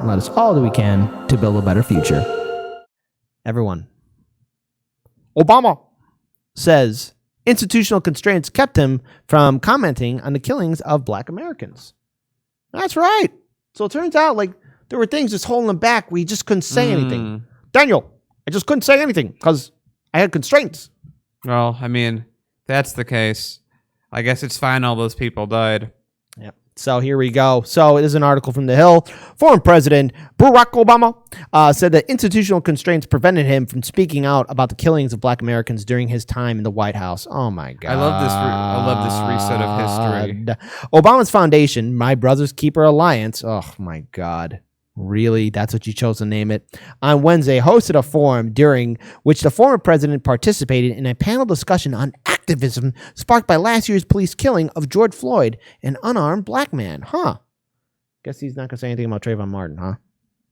and let us all do we can to build a better future. Everyone. Obama says institutional constraints kept him from commenting on the killings of black Americans. That's right. So it turns out like there were things just holding him back. We just couldn't say anything. Daniel, I just couldn't say anything because I had constraints. Well, I mean, that's the case. I guess it's fine all those people died. Yep. So here we go. So it is an article from The Hill. Former President Barack Obama said that institutional constraints prevented him from speaking out about the killings of black Americans during his time in the White House. Oh my God. I love this reset of history. Obama's foundation, My Brother's Keeper Alliance. Oh my God. Really? That's what you chose to name it? On Wednesday, hosted a forum during which the former president participated in a panel discussion on activism sparked by last year's police killing of George Floyd, an unarmed black man. Guess he's not going to say anything about Trayvon Martin, huh?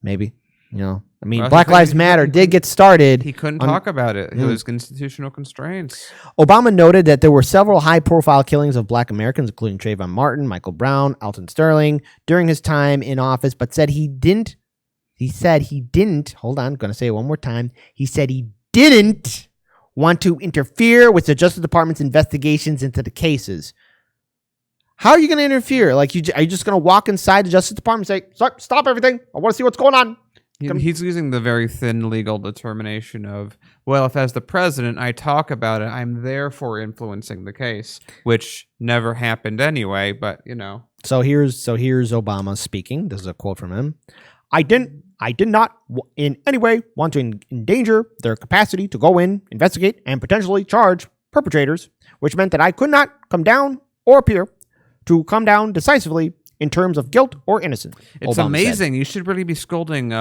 Maybe. You know, I mean, Black Lives Matter did get started. He couldn't talk about it. It was constitutional constraints. Obama noted that there were several high-profile killings of black Americans, including Trayvon Martin, Michael Brown, Alton Sterling, during his time in office, but said he didn't, hold on, I'm going to say it one more time. He said he didn't want to interfere with the Justice Department's investigations into the cases. How are you going to interfere? Like, are you just going to walk inside the Justice Department and say, stop everything. I want to see what's going on. He's using the very thin legal determination of, well, if as the president I talk about it, I'm therefore influencing the case, which never happened anyway, but you know. So here's Obama speaking. This is a quote from him. I did not in any way want to endanger their capacity to go in, investigate, and potentially charge perpetrators, which meant that I could not come down or appear to come down decisively in terms of guilt or innocence. It's Obama amazing. said. You should really be scolding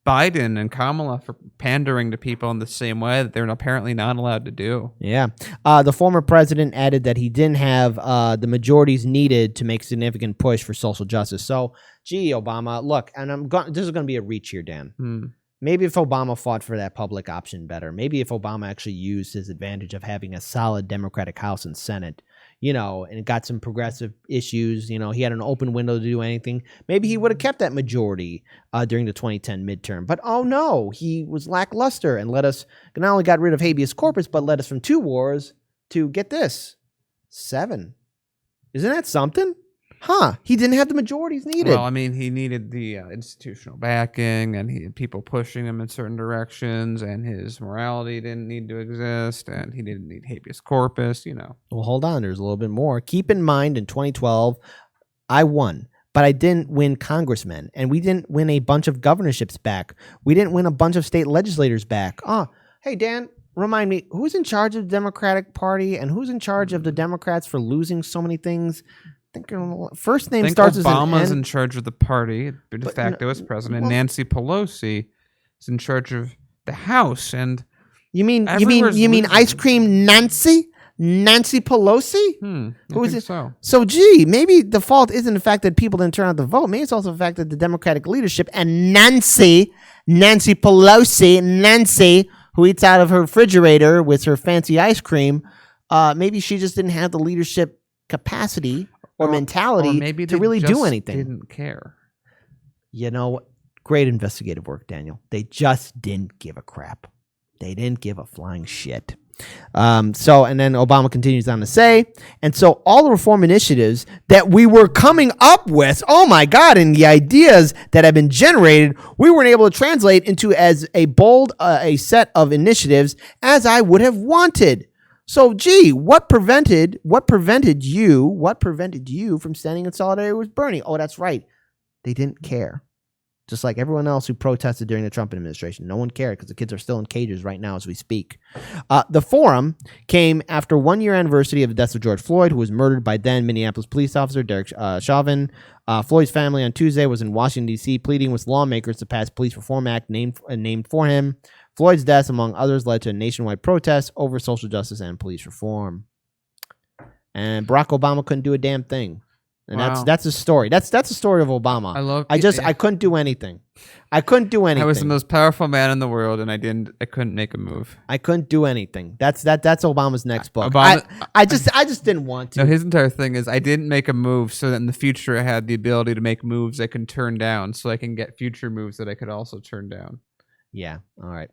Biden and Kamala for pandering to people in the same way that they're apparently not allowed to do. Yeah. The former president added that he didn't have the majorities needed to make a significant push for social justice. So, gee, Obama, look, and this is going to be a reach here, Dan. Maybe if Obama fought for that public option better, maybe if Obama actually used his advantage of having a solid Democratic House and Senate, you know, and got some progressive issues, you know, he had an open window to do anything. Maybe he would have kept that majority during the 2010 midterm. But oh no, he was lackluster and not only got rid of habeas corpus, but led us from 2 wars to, get this, 7. Isn't that something? He didn't have the majorities needed. Well, I mean, he needed the institutional backing, and he had people pushing him in certain directions, and his morality didn't need to exist, and he didn't need habeas corpus, you know. Well, hold on. There's a little bit more. Keep in mind, in 2012, I won, but I didn't win congressmen, and we didn't win a bunch of governorships back. We didn't win a bunch of state legislators back. Hey, Dan, remind me, who's in charge of the Democratic Party, and who's in charge of the Democrats for losing so many things? First name starts as an N. Obama's in charge of the party, de facto as president. Well, Nancy Pelosi is in charge of the House, and you mean ice cream Nancy Pelosi? Who is it? So gee, maybe the fault isn't the fact that people didn't turn out to vote. Maybe it's also the fact that the Democratic leadership and Nancy Pelosi, who eats out of her refrigerator with her fancy ice cream, maybe she just didn't have the leadership capacity or mentality maybe to really do anything. Didn't care. You know, great investigative work, Daniel. They just didn't give a crap. They didn't give a flying shit. And then Obama continues on to say, and so all the reform initiatives that we were coming up with, oh my God, and the ideas that have been generated, we weren't able to translate into as a bold a set of initiatives as I would have wanted. So, gee, what prevented you from standing in solidarity with Bernie? Oh, that's right. They didn't care. Just like everyone else who protested during the Trump administration. No one cared because the kids are still in cages right now as we speak. The forum came after 1 year anniversary of the death of George Floyd, who was murdered by then Minneapolis police officer Derek Chauvin. Floyd's family on Tuesday was in Washington, D.C., pleading with lawmakers to pass Police Reform Act named for him. Floyd's death, among others, led to a nationwide protest over social justice and police reform. And Barack Obama couldn't do a damn thing. And Wow. that's a story. That's the story of Obama. I couldn't do anything. I couldn't do anything. I was the most powerful man in the world, and I couldn't make a move. I couldn't do anything. That's Obama's next book. I just didn't want to. No, his entire thing is I didn't make a move, so that in the future I had the ability to make moves I can turn down, so I can get future moves that I could also turn down. Yeah. All right.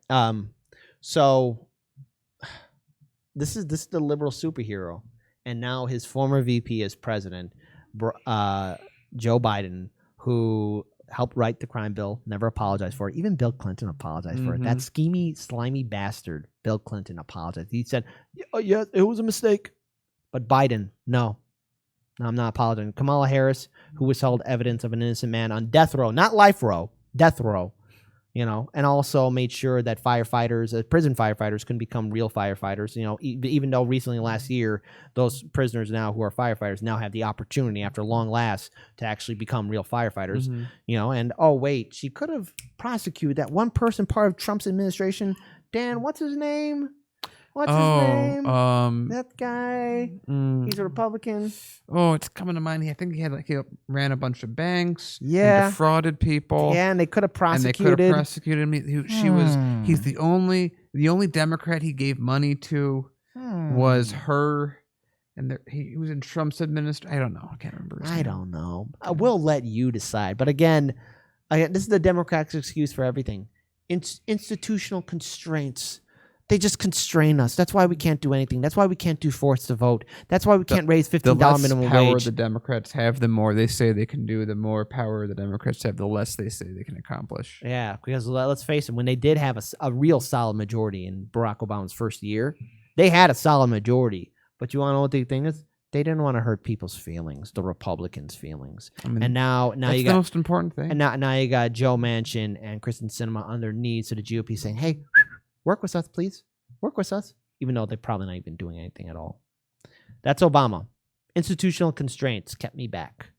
So this is the liberal superhero, and now his former VP is president, Joe Biden, who helped write the crime bill, never apologized for it. Even Bill Clinton apologized for it. That schemy, slimy bastard, Bill Clinton, apologized. He said, yeah, it was a mistake. But Biden, no, I'm not apologizing. Kamala Harris, who withheld evidence of an innocent man on death row, not life row, death row, and also made sure that prison firefighters couldn't become real firefighters. Even though recently last year, those prisoners now who are firefighters now have the opportunity after long last to actually become real firefighters. And oh wait, she could have prosecuted that one person part of Trump's administration. Dan, what's his name? What's his name? That guy. He's a Republican. Oh, it's coming to mind. I think he ran a bunch of banks. Yeah. And defrauded people. Yeah, and they could have prosecuted. him. He's the only Democrat he gave money to was her. And he was in Trump's administration. I don't know. I can't remember his name. I don't know. I will let you decide. But again, this is the Democrats' excuse for everything. Institutional constraints. They just constrain us. That's why we can't do anything. That's why we can't do force to vote. That's why we can't raise $15 minimum wage. The less power the Democrats have, the more they say they can do. The more power the Democrats have, the less they say they can accomplish. Yeah, because let's face it, when they did have a real solid majority in Barack Obama's first year, they had a solid majority. But you want to know what the thing is? They didn't want to hurt people's feelings, the Republicans' feelings. And now that's you got the most important thing. And now you got Joe Manchin and Kristen Sinema on their knees to the GOP saying, "Hey, work with us, please. Work with us," even though they're probably not even doing anything at all. That's Obama. Institutional constraints kept me back.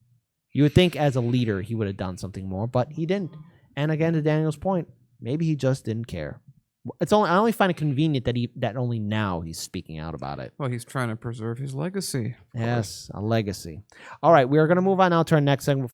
You would think as a leader he would have done something more, but he didn't. And again, to Daniel's point, maybe he just didn't care. I only find it convenient that only now he's speaking out about it. Well, he's trying to preserve his legacy. Yes, a legacy. All right, we are going to move on now to our next segment.